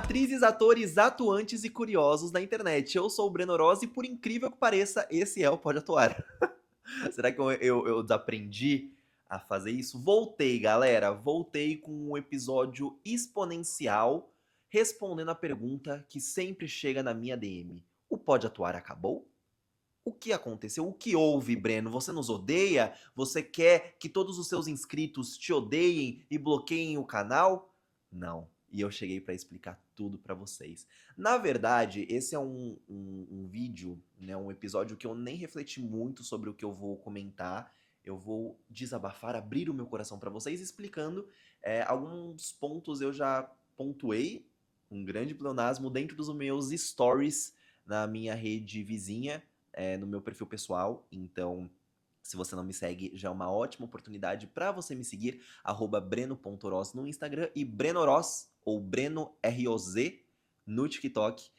Atrizes, atores, atuantes e curiosos da internet. Eu sou o Breno Rossi e, por incrível que pareça, esse é o Pode Atuar. Será que eu desaprendi a fazer isso? Voltei, galera. Voltei com um episódio exponencial respondendo a pergunta que sempre chega na minha DM. O Pode Atuar acabou? O que aconteceu? O que houve, Breno? Você nos odeia? Você quer que todos os seus inscritos te odeiem e bloqueiem o canal? Não. E eu cheguei para explicar tudo para vocês. Na verdade, esse é um vídeo, né, um episódio que eu nem refleti muito sobre o que eu vou comentar. Eu vou desabafar, abrir o meu coração para vocês, explicando alguns pontos eu já pontuei, um grande pleonasmo, dentro dos meus stories na minha rede vizinha, no meu perfil pessoal. Então, se você não me segue, já é uma ótima oportunidade para você me seguir, @breno.ros no Instagram e Brenoros, ou Breno R-O-Z, no TikTok,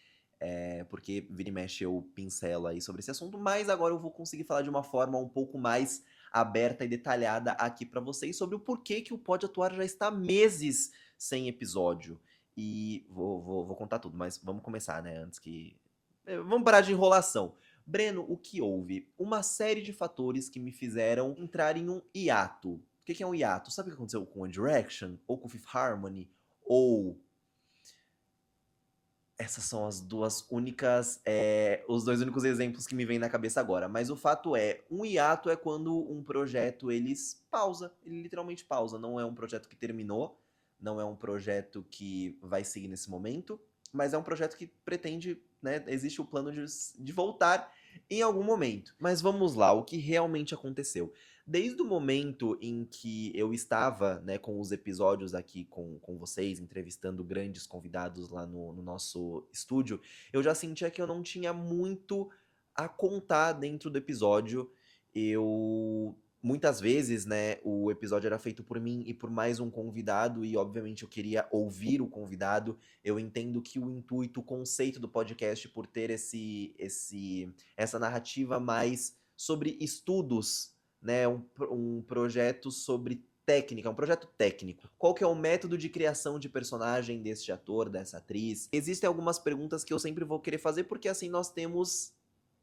porque vira e mexe eu pincelo aí sobre esse assunto, mas agora eu vou conseguir falar de uma forma um pouco mais aberta e detalhada aqui para vocês sobre o porquê que o Pode Atuar já está meses sem episódio. E vou contar tudo, mas vamos começar, né, antes que... Vamos parar de enrolação. Breno, o que houve? Uma série de fatores que me fizeram entrar em um hiato. O que é um hiato? Sabe o que aconteceu com One Direction? Ou com Fifth Harmony? Ou... Essas são as duas únicas, os dois únicos exemplos que me vêm na cabeça agora. Mas o fato é, um hiato é quando um projeto pausa, ele literalmente pausa. Não é um projeto que terminou, não é um projeto que vai seguir nesse momento, mas é um projeto que pretende, né, existe o plano de voltar em algum momento. Mas vamos lá, o que realmente aconteceu? Desde o momento em que eu estava, né, com os episódios aqui com vocês, entrevistando grandes convidados lá no nosso estúdio, eu já sentia que eu não tinha muito a contar dentro do episódio. Eu... Muitas vezes, né, o episódio era feito por mim e por mais um convidado, e obviamente eu queria ouvir o convidado. Eu entendo que o intuito, o conceito do podcast, por ter essa narrativa mais sobre estudos, né, um projeto sobre técnica, um projeto técnico. Qual que é o método de criação de personagem deste ator, dessa atriz? Existem algumas perguntas que eu sempre vou querer fazer, porque assim nós temos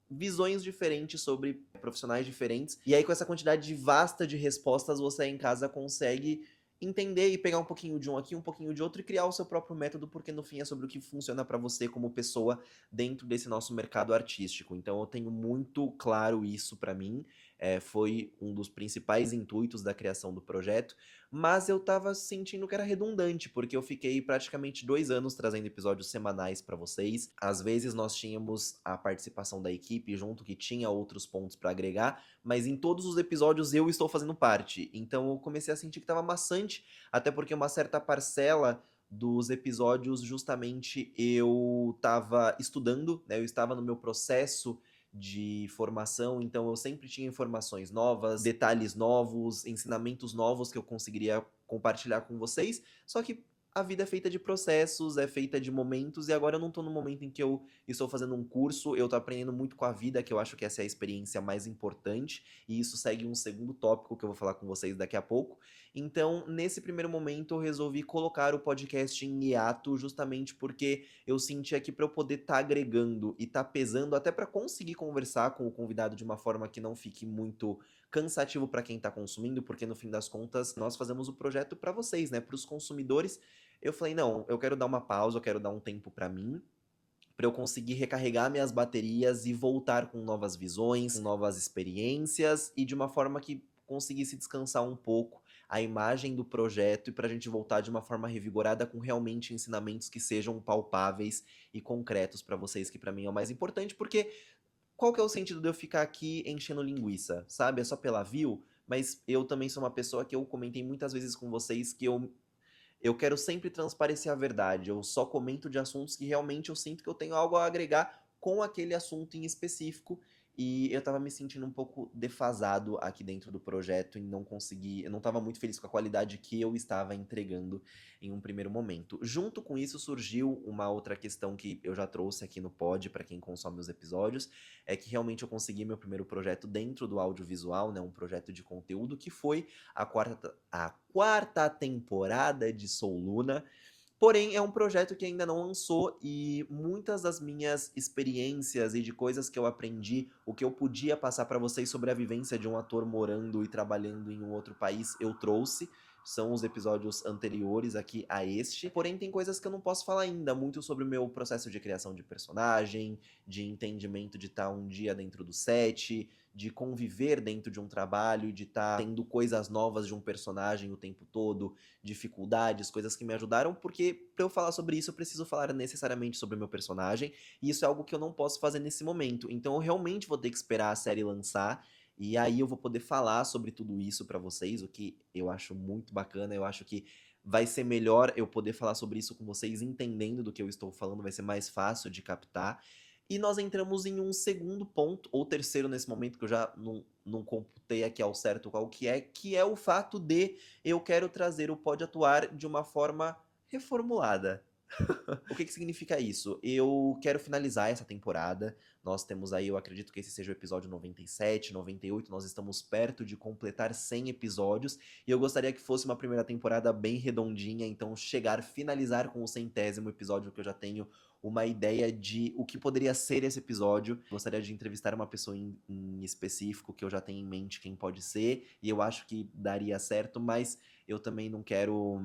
visões diferentes sobre profissionais diferentes. E aí, com essa quantidade vasta de respostas, você aí em casa consegue entender e pegar um pouquinho de um aqui, um pouquinho de outro e criar o seu próprio método, porque no fim é sobre o que funciona para você como pessoa dentro desse nosso mercado artístico. Então eu tenho muito claro isso para mim, foi um dos principais intuitos da criação do projeto, mas eu tava sentindo que era redundante, porque eu fiquei praticamente 2 anos trazendo episódios semanais para vocês. Às vezes nós tínhamos a participação da equipe junto, que tinha outros pontos para agregar, mas em todos os episódios eu estou fazendo parte. Então eu comecei a sentir que estava maçante, até porque uma certa parcela dos episódios justamente eu estava estudando, né? Eu estava no meu processo de formação, então eu sempre tinha informações novas, detalhes novos, ensinamentos novos que eu conseguiria compartilhar com vocês, só que a vida é feita de processos, é feita de momentos, e agora eu não tô no momento em que eu estou fazendo um curso, eu tô aprendendo muito com a vida, que eu acho que essa é a experiência mais importante, e isso segue um segundo tópico que eu vou falar com vocês daqui a pouco. Então, nesse primeiro momento, eu resolvi colocar o podcast em hiato, justamente porque eu sentia que para eu poder estar agregando e estar pesando, até para conseguir conversar com o convidado de uma forma que não fique muito cansativo para quem está consumindo, porque no fim das contas nós fazemos o projeto para vocês, né, para os consumidores. Eu falei, não, eu quero dar uma pausa, eu quero dar um tempo para mim, para eu conseguir recarregar minhas baterias e voltar com novas visões, com novas experiências e de uma forma que conseguisse descansar um pouco a imagem do projeto e para a gente voltar de uma forma revigorada com realmente ensinamentos que sejam palpáveis e concretos para vocês, que para mim é o mais importante, porque qual que é o sentido de eu ficar aqui enchendo linguiça, sabe? É só pela view, mas eu também sou uma pessoa que eu comentei muitas vezes com vocês que eu quero sempre transparecer a verdade, eu só comento de assuntos que realmente eu sinto que eu tenho algo a agregar com aquele assunto em específico, e eu estava me sentindo um pouco defasado aqui dentro do projeto e não consegui, eu não estava muito feliz com a qualidade que eu estava entregando em um primeiro momento. Junto com isso surgiu uma outra questão que eu já trouxe aqui no pod para quem consome os episódios, é que realmente eu consegui meu primeiro projeto dentro do audiovisual, né, um projeto de conteúdo que foi a quarta temporada de Sou Luna. Porém, é um projeto que ainda não lançou e muitas das minhas experiências e de coisas que eu aprendi, o que eu podia passar pra vocês sobre a vivência de um ator morando e trabalhando em um outro país, eu trouxe. São os episódios anteriores aqui a este. Porém, tem coisas que eu não posso falar ainda, muito sobre o meu processo de criação de personagem, de entendimento de estar um dia dentro do set, de conviver dentro de um trabalho, de estar tendo coisas novas de um personagem o tempo todo, dificuldades, coisas que me ajudaram, porque pra eu falar sobre isso eu preciso falar necessariamente sobre o meu personagem, e isso é algo que eu não posso fazer nesse momento. Então eu realmente vou ter que esperar a série lançar, e aí eu vou poder falar sobre tudo isso pra vocês, o que eu acho muito bacana, eu acho que vai ser melhor eu poder falar sobre isso com vocês entendendo do que eu estou falando, vai ser mais fácil de captar. E nós entramos em um segundo ponto, ou terceiro nesse momento, que eu já não computei aqui ao certo qual que é o fato de eu quero trazer o Pode Atuar de uma forma reformulada. O que significa isso? Eu quero finalizar essa temporada. Nós temos aí, eu acredito que esse seja o episódio 97, 98. Nós estamos perto de completar 100 episódios. E eu gostaria que fosse uma primeira temporada bem redondinha. Então, finalizar com o 100º episódio, que eu já tenho uma ideia de o que poderia ser esse episódio. Gostaria de entrevistar uma pessoa em específico, que eu já tenho em mente quem pode ser. E eu acho que daria certo, mas eu também não quero.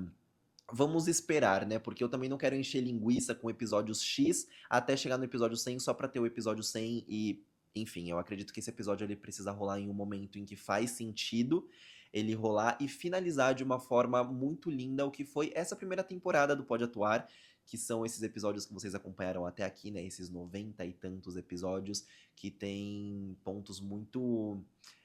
Vamos esperar, né? Porque eu também não quero encher linguiça com episódios X até chegar no episódio 100 só pra ter o episódio 100 e, enfim, eu acredito que esse episódio ele precisa rolar em um momento em que faz sentido ele rolar e finalizar de uma forma muito linda o que foi essa primeira temporada do Pode Atuar, que são esses episódios que vocês acompanharam até aqui, né? Esses 90 e tantos episódios que tem pontos muito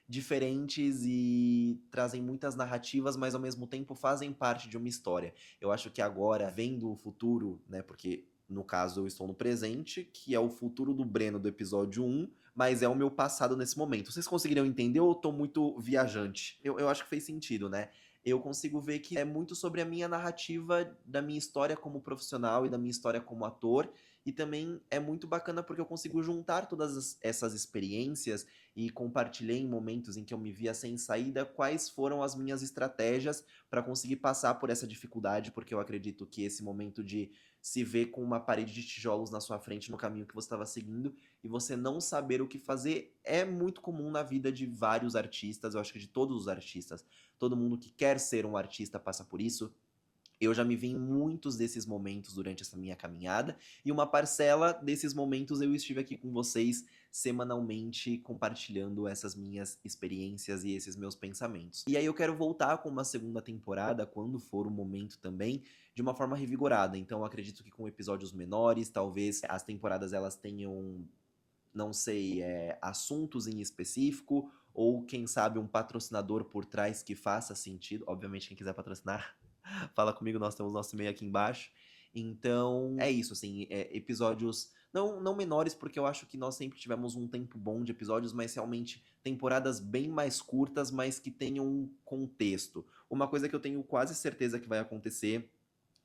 diferentes e trazem muitas narrativas, mas ao mesmo tempo fazem parte de uma história. Eu acho que agora, vendo o futuro, né, porque no caso eu estou no presente, que é o futuro do Breno do episódio 1, mas é o meu passado nesse momento. Vocês conseguiriam entender ou eu tô muito viajante? Eu acho que fez sentido, né? Eu consigo ver que é muito sobre a minha narrativa da minha história como profissional e da minha história como ator, e também é muito bacana porque eu consigo juntar todas essas experiências e compartilhei em momentos em que eu me via sem saída quais foram as minhas estratégias para conseguir passar por essa dificuldade, porque eu acredito que esse momento de se ver com uma parede de tijolos na sua frente no caminho que você estava seguindo e você não saber o que fazer é muito comum na vida de vários artistas, eu acho que de todos os artistas. Todo mundo que quer ser um artista passa por isso. Eu já me vi em muitos desses momentos durante essa minha caminhada, e uma parcela desses momentos eu estive aqui com vocês semanalmente compartilhando essas minhas experiências e esses meus pensamentos. E aí eu quero voltar com uma segunda temporada, quando for o momento também, de uma forma revigorada. Então eu acredito que com episódios menores, talvez as temporadas elas tenham, não sei, assuntos em específico, ou quem sabe um patrocinador por trás que faça sentido. Obviamente, quem quiser patrocinar, fala comigo, nós temos nosso e-mail aqui embaixo. Então, é isso, assim, episódios não menores, porque eu acho que nós sempre tivemos um tempo bom de episódios, mas realmente temporadas bem mais curtas, mas que tenham um contexto. Uma coisa que eu tenho quase certeza que vai acontecer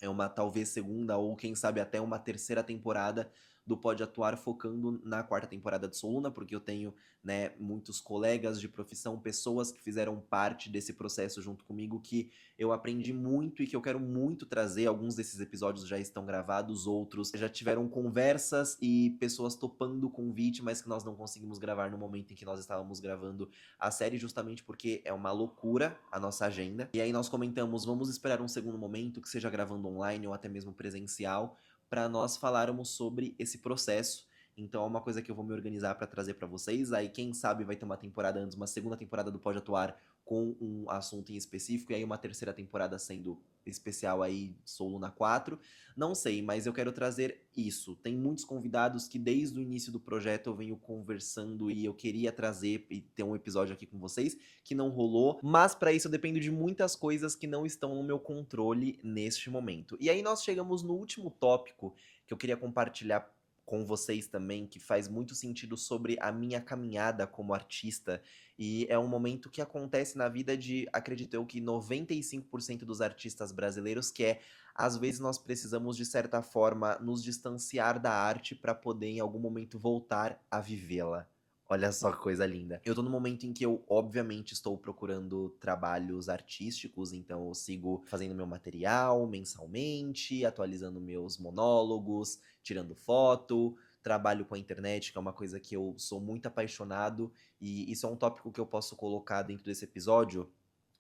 é uma talvez segunda ou quem sabe até uma terceira temporada do Pode Atuar focando na quarta temporada de Soluna, porque eu tenho, né, muitos colegas de profissão, pessoas que fizeram parte desse processo junto comigo, que eu aprendi muito e que eu quero muito trazer. Alguns desses episódios já estão gravados, outros já tiveram conversas e pessoas topando o convite, mas que nós não conseguimos gravar no momento em que nós estávamos gravando a série, justamente porque é uma loucura a nossa agenda. E aí nós comentamos, vamos esperar um segundo momento, que seja gravando online ou até mesmo presencial, para nós falarmos sobre esse processo. Então é uma coisa que eu vou me organizar para trazer para vocês. Aí quem sabe vai ter uma temporada antes, uma segunda temporada do Pode Atuar com um assunto em específico, e aí uma terceira temporada sendo especial aí, Sou Luna 4. Não sei, mas eu quero trazer isso. Tem muitos convidados que desde o início do projeto eu venho conversando e eu queria trazer e ter um episódio aqui com vocês, que não rolou, mas para isso eu dependo de muitas coisas que não estão no meu controle neste momento. E aí nós chegamos no último tópico que eu queria compartilhar com vocês também, que faz muito sentido sobre a minha caminhada como artista, e é um momento que acontece na vida de, acredito eu, que 95% dos artistas brasileiros, que é, às vezes nós precisamos de certa forma nos distanciar da arte para poder em algum momento voltar a vivê-la. Olha só que coisa linda. Eu tô no momento em que eu, obviamente, estou procurando trabalhos artísticos, então eu sigo fazendo meu material mensalmente, atualizando meus monólogos, tirando foto, trabalho com a internet, que é uma coisa que eu sou muito apaixonado, e isso é um tópico que eu posso colocar dentro desse episódio,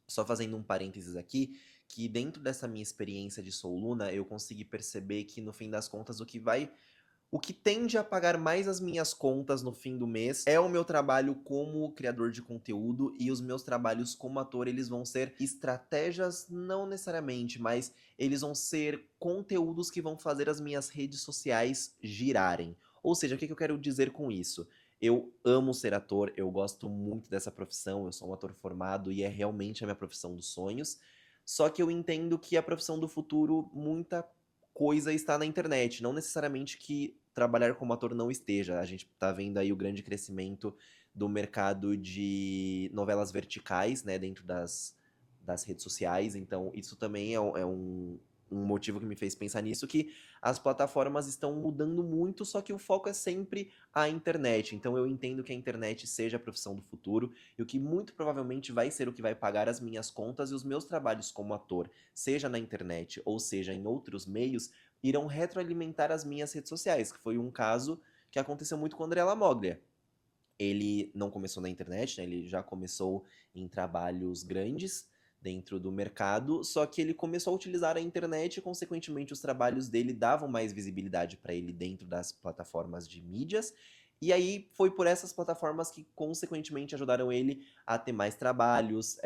só fazendo um parênteses aqui, que dentro dessa minha experiência de Sou Luna, eu consegui perceber que no fim das contas o que tende a pagar mais as minhas contas no fim do mês é o meu trabalho como criador de conteúdo, e os meus trabalhos como ator, eles vão ser estratégias, não necessariamente, mas eles vão ser conteúdos que vão fazer as minhas redes sociais girarem. Ou seja, o que que eu quero dizer com isso? Eu amo ser ator, eu gosto muito dessa profissão, eu sou um ator formado e é realmente a minha profissão dos sonhos. Só que eu entendo que a profissão do futuro, muita coisa está na internet. Não necessariamente que trabalhar como ator não esteja. A gente tá vendo aí o grande crescimento do mercado de novelas verticais, né, dentro das redes sociais. Então, isso também um motivo que me fez pensar nisso, que as plataformas estão mudando muito, só que o foco é sempre a internet. Então, eu entendo que a internet seja a profissão do futuro, e o que muito provavelmente vai ser o que vai pagar as minhas contas e os meus trabalhos como ator, seja na internet ou seja em outros meios, irão retroalimentar as minhas redes sociais, que foi um caso que aconteceu muito com o André Lamoglia. Ele não começou na internet, né, ele já começou em trabalhos grandes dentro do mercado, só que ele começou a utilizar a internet e, consequentemente, os trabalhos dele davam mais visibilidade para ele dentro das plataformas de mídias. E aí foi por essas plataformas que, consequentemente, ajudaram ele a ter mais trabalhos,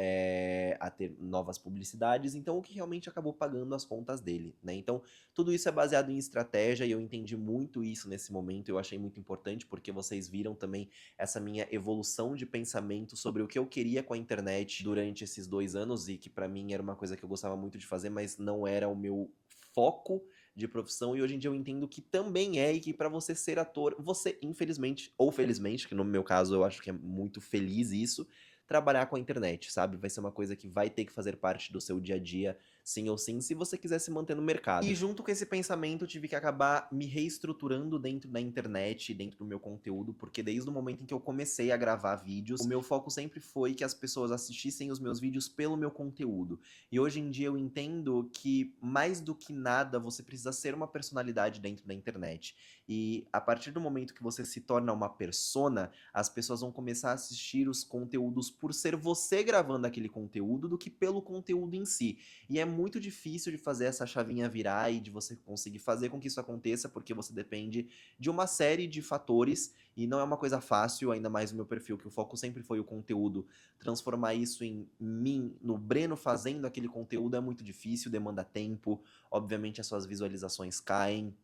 a ter novas publicidades, então o que realmente acabou pagando as contas dele, né? Então, tudo isso é baseado em estratégia e eu entendi muito isso nesse momento, eu achei muito importante porque vocês viram também essa minha evolução de pensamento sobre o que eu queria com a internet durante esses 2 anos, e que pra mim era uma coisa que eu gostava muito de fazer, mas não era o meu foco de profissão, e hoje em dia eu entendo que também é, e que pra você ser ator, você, infelizmente, ou felizmente, que no meu caso eu acho que é muito feliz isso, trabalhar com a internet, sabe? Vai ser uma coisa que vai ter que fazer parte do seu dia a dia, sim ou sim, se você quiser se manter no mercado. E junto com esse pensamento, eu tive que acabar me reestruturando dentro da internet, dentro do meu conteúdo, porque desde o momento em que eu comecei a gravar vídeos, o meu foco sempre foi que as pessoas assistissem os meus vídeos pelo meu conteúdo. E hoje em dia eu entendo que, mais do que nada, você precisa ser uma personalidade dentro da internet. E a partir do momento que você se torna uma persona, as pessoas vão começar a assistir os conteúdos por ser você gravando aquele conteúdo do que pelo conteúdo em si. E é muito difícil de fazer essa chavinha virar e de você conseguir fazer com que isso aconteça, porque você depende de uma série de fatores e não é uma coisa fácil, ainda mais no meu perfil, que o foco sempre foi o conteúdo. Transformar isso em mim, no Breno fazendo aquele conteúdo, é muito difícil, demanda tempo, obviamente as suas visualizações caem.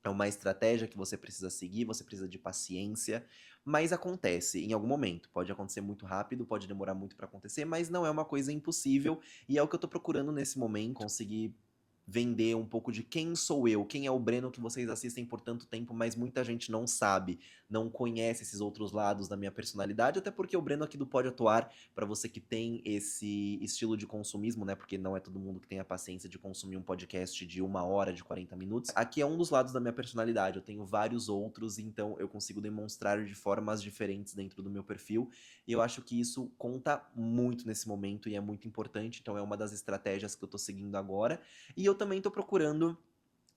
É uma estratégia que você precisa seguir, você precisa de paciência, mas acontece em algum momento. Pode acontecer muito rápido, pode demorar muito para acontecer, mas não é uma coisa impossível, e é o que eu tô procurando nesse momento, conseguir vender um pouco de quem sou eu, quem é o Breno que vocês assistem por tanto tempo, mas muita gente não sabe, não conhece esses outros lados da minha personalidade, até porque o Breno aqui do Pode Atuar, para você que tem esse estilo de consumismo, né, porque não é todo mundo que tem a paciência de consumir um podcast de 1 hora, de 40 minutos, aqui é um dos lados da minha personalidade, eu tenho vários outros, então eu consigo demonstrar de formas diferentes dentro do meu perfil, e eu acho que isso conta muito nesse momento e é muito importante, então é uma das estratégias que eu tô seguindo agora, e eu também tô procurando,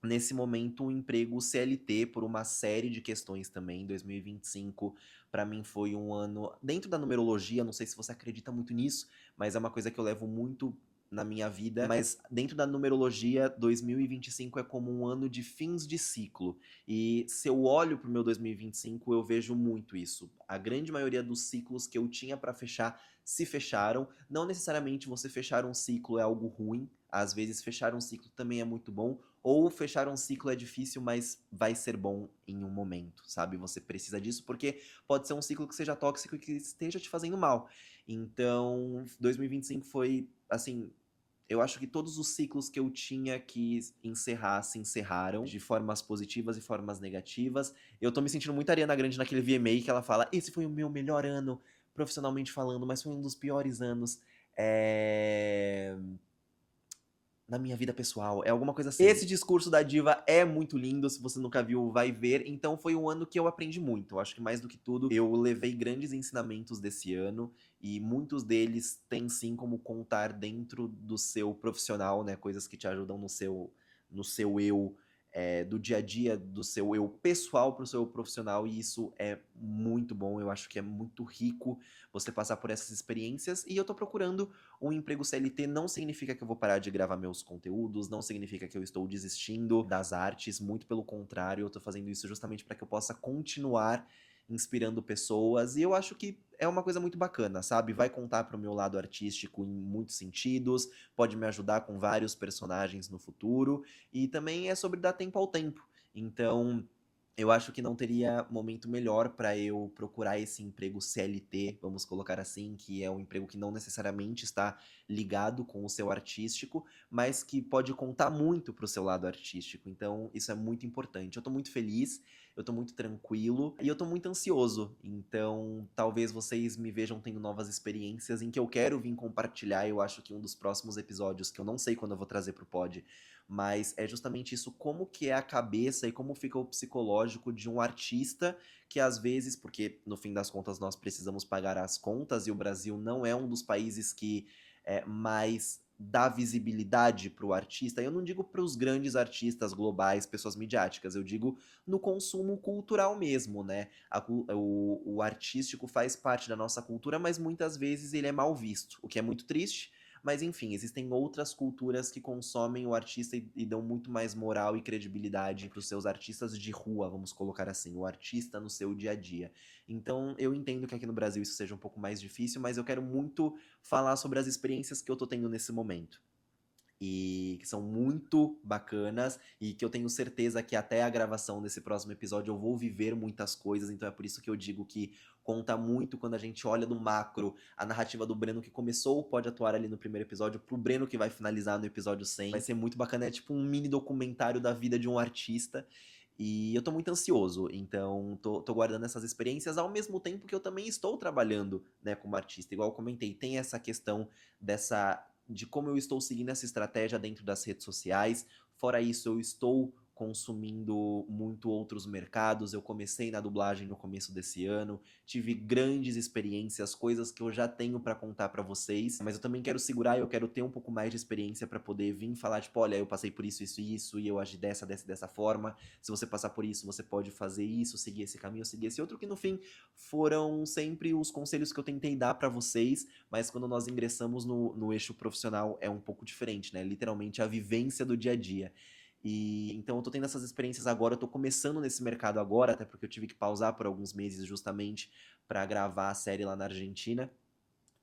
nesse momento, um emprego CLT por uma série de questões também. 2025, para mim, foi um ano. Dentro da numerologia, não sei se você acredita muito nisso, mas é uma coisa que eu levo muito na minha vida. Mas dentro da numerologia, 2025 é como um ano de fins de ciclo. E se eu olho pro meu 2025, eu vejo muito isso. A grande maioria dos ciclos que eu tinha para fechar se fecharam. Não necessariamente você fechar um ciclo é algo ruim. Às vezes, fechar um ciclo também é muito bom, ou fechar um ciclo é difícil, mas vai ser bom em um momento, sabe? Você precisa disso porque pode ser um ciclo que seja tóxico e que esteja te fazendo mal. Então, 2025 foi, assim, eu acho que todos os ciclos que eu tinha que encerrar se encerraram, de formas positivas e formas negativas. Eu tô me sentindo muito Ariana Grande naquele VMA que ela fala: esse foi o meu melhor ano, profissionalmente falando, mas foi um dos piores anos. É... na minha vida pessoal, é alguma coisa assim. Esse discurso da diva é muito lindo, se você nunca viu, vai ver. Então foi um ano que eu aprendi muito. Eu acho que mais do que tudo, eu levei grandes ensinamentos desse ano e muitos deles têm sim como contar dentro do seu profissional, né? Coisas que te ajudam no seu eu do dia a dia, do seu eu pessoal para o seu eu profissional, e isso é muito bom. Eu acho que é muito rico você passar por essas experiências. E eu tô procurando um emprego CLT. Não significa que eu vou parar de gravar meus conteúdos, não significa que eu estou desistindo das artes, muito pelo contrário, eu tô fazendo isso justamente para que eu possa continuar inspirando pessoas, e eu acho que é uma coisa muito bacana, sabe? Vai contar para o meu lado artístico em muitos sentidos, pode me ajudar com vários personagens no futuro, e também é sobre dar tempo ao tempo. Então, eu acho que não teria momento melhor para eu procurar esse emprego CLT, vamos colocar assim, que é um emprego que não necessariamente está ligado com o seu artístico, mas que pode contar muito para o seu lado artístico. Então, isso é muito importante. Eu tô muito feliz, eu tô muito tranquilo e eu tô muito ansioso. Então, talvez vocês me vejam tendo novas experiências em que eu quero vir compartilhar. Eu acho que um dos próximos episódios, que eu não sei quando eu vou trazer pro pod, mas é justamente isso, como que é a cabeça e como fica o psicológico de um artista que às vezes, porque no fim das contas nós precisamos pagar as contas e o Brasil não é um dos países que mais dá visibilidade para o artista. Eu não digo para os grandes artistas globais, pessoas midiáticas, eu digo no consumo cultural mesmo, né? O artístico faz parte da nossa cultura, mas muitas vezes ele é mal visto, o que é muito triste. Mas enfim, existem outras culturas que consomem o artista e dão muito mais moral e credibilidade para os seus artistas de rua, vamos colocar assim, o artista no seu dia a dia. Então eu entendo que aqui no Brasil isso seja um pouco mais difícil, mas eu quero muito falar sobre as experiências que eu tô tendo nesse momento e que são muito bacanas e que eu tenho certeza que até a gravação desse próximo episódio eu vou viver muitas coisas, então é por isso que eu digo que conta muito quando a gente olha no macro a narrativa do Breno que começou o Pode Atuar ali no primeiro episódio pro Breno que vai finalizar no episódio 100. Vai ser muito bacana, é tipo um mini documentário da vida de um artista. E eu tô muito ansioso, então tô guardando essas experiências ao mesmo tempo que eu também estou trabalhando, né, como artista. Igual eu comentei, tem essa questão de como eu estou seguindo essa estratégia dentro das redes sociais. Fora isso, eu estou consumindo muito outros mercados. Eu comecei na dublagem no começo desse ano, tive grandes experiências, coisas que eu já tenho para contar para vocês, mas eu também quero segurar, eu quero ter um pouco mais de experiência para poder vir falar, tipo, olha, eu passei por isso, isso e isso, e eu agi dessa forma. Se você passar por isso, você pode fazer isso, seguir esse caminho, seguir esse outro, que no fim foram sempre os conselhos que eu tentei dar para vocês, mas quando nós ingressamos no eixo profissional é um pouco diferente, né? Literalmente a vivência do dia a dia. E então eu tô tendo essas experiências agora, eu tô começando nesse mercado agora, até porque eu tive que pausar por alguns meses justamente para gravar a série lá na Argentina.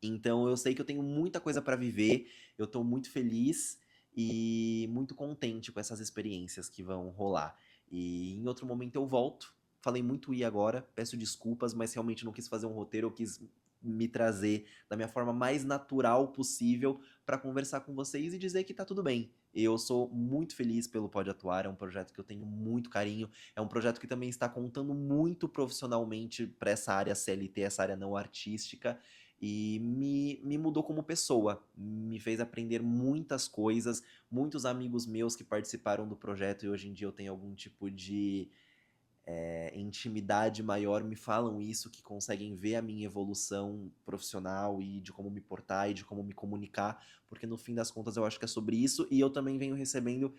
Então eu sei que eu tenho muita coisa para viver, eu tô muito feliz e muito contente com essas experiências que vão rolar. E em outro momento eu volto. Falei muito "e" agora, peço desculpas, mas realmente não quis fazer um roteiro, eu quis me trazer da minha forma mais natural possível para conversar com vocês e dizer que tá tudo bem. Eu sou muito feliz pelo Pode Atuar, é um projeto que eu tenho muito carinho, é um projeto que também está contando muito profissionalmente para essa área CLT, essa área não artística, e me mudou como pessoa, me fez aprender muitas coisas. Muitos amigos meus que participaram do projeto e hoje em dia eu tenho algum tipo de intimidade maior me falam isso, que conseguem ver a minha evolução profissional e de como me portar e de como me comunicar, porque no fim das contas eu acho que é sobre isso, e eu também venho recebendo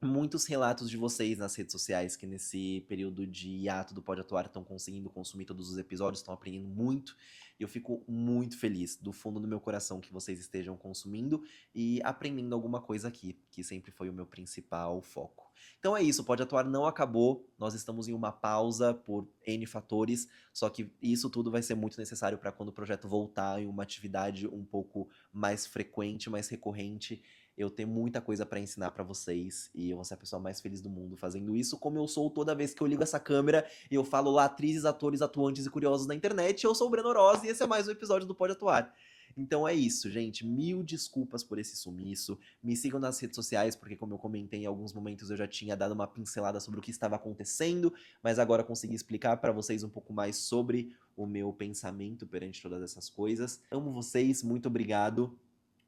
muitos relatos de vocês nas redes sociais que nesse período de hiato do Pode Atuar estão conseguindo consumir todos os episódios, estão aprendendo muito, e eu fico muito feliz do fundo do meu coração que vocês estejam consumindo e aprendendo alguma coisa aqui, que sempre foi o meu principal foco. Então é isso, o Pode Atuar não acabou, nós estamos em uma pausa por N fatores, só que isso tudo vai ser muito necessário para quando o projeto voltar em uma atividade um pouco mais frequente, mais recorrente, eu tenho muita coisa pra ensinar pra vocês e eu vou ser a pessoa mais feliz do mundo fazendo isso, como eu sou toda vez que eu ligo essa câmera e eu falo lá atrizes, atores, atuantes e curiosos na internet. Eu sou o Breno Oroz e esse é mais um episódio do Pode Atuar. Então é isso, gente. Mil desculpas por esse sumiço. Me sigam nas redes sociais, porque como eu comentei em alguns momentos eu já tinha dado uma pincelada sobre o que estava acontecendo, mas agora consegui explicar pra vocês um pouco mais sobre o meu pensamento perante todas essas coisas. Amo vocês, muito obrigado.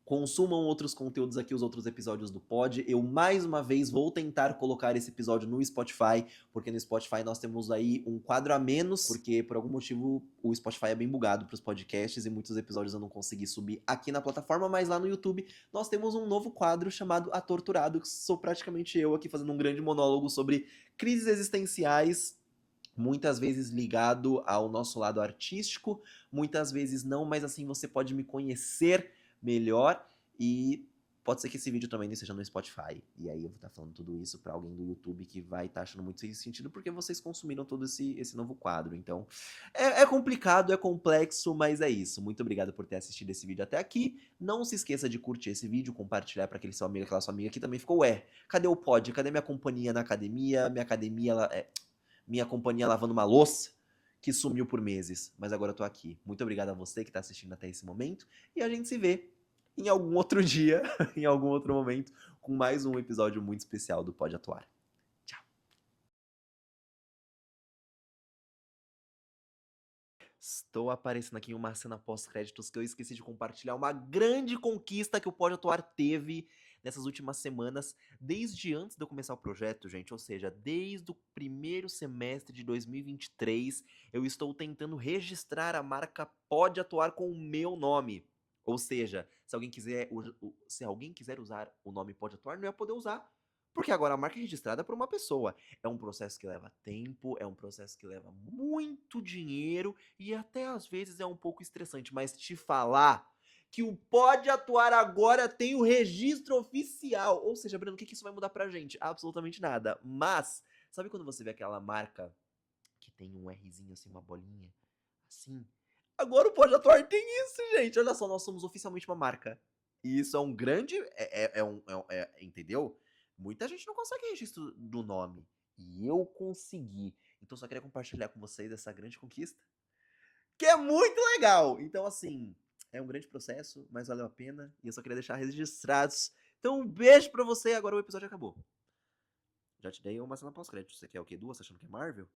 Consumam outros conteúdos aqui, os outros episódios do Pod. Eu, mais uma vez, vou tentar colocar esse episódio no Spotify, porque no Spotify nós temos aí um quadro a menos, porque por algum motivo o Spotify é bem bugado para os podcasts e muitos episódios eu não consegui subir aqui na plataforma, mas lá no YouTube nós temos um novo quadro chamado A Torturado, que sou praticamente eu aqui fazendo um grande monólogo sobre crises existenciais, muitas vezes ligado ao nosso lado artístico, muitas vezes não, mas assim você pode me conhecer melhor e pode ser que esse vídeo também não esteja no Spotify. E aí eu vou estar falando tudo isso para alguém do YouTube que vai estar achando muito sem sentido porque vocês consumiram todo esse novo quadro. Então é complicado, é complexo, mas é isso. Muito obrigado por ter assistido esse vídeo até aqui. Não se esqueça de curtir esse vídeo, compartilhar para aquele seu amigo, aquela sua amiga que também ficou, cadê o pod? Cadê minha companhia na academia? Minha companhia lavando uma louça que sumiu por meses, mas agora eu tô aqui. Muito obrigado a você que tá assistindo até esse momento e a gente se vê em algum outro dia, em algum outro momento, com mais um episódio muito especial do Pode Atuar. Tchau. Estou aparecendo aqui em uma cena pós-créditos que eu esqueci de compartilhar uma grande conquista que o Pode Atuar teve nessas últimas semanas, desde antes de eu começar o projeto, gente, ou seja, desde o primeiro semestre de 2023, eu estou tentando registrar a marca Pode Atuar com o meu nome. Ou seja, se alguém quiser usar o nome Pode Atuar, não ia poder usar, porque agora a marca é registrada por uma pessoa. É um processo que leva tempo, é um processo que leva muito dinheiro e até às vezes é um pouco estressante, mas te falar que o Pode Atuar agora tem o registro oficial. Ou seja, Breno, o que isso vai mudar pra gente? Absolutamente nada. Mas, sabe quando você vê aquela marca que tem um Rzinho assim, uma bolinha? Assim. Agora o Pode Atuar tem isso, gente. Olha só, nós somos oficialmente uma marca. E isso é um grande. Entendeu? Muita gente não consegue registro do nome. E eu consegui. Então só queria compartilhar com vocês essa grande conquista, que é muito legal. Então, assim, é um grande processo, mas valeu a pena. E eu só queria deixar registrados. Então, um beijo pra você. Agora o episódio acabou. Já te dei uma cena pós-crédito. Você quer o quê? Duas? Tá achando que é Marvel?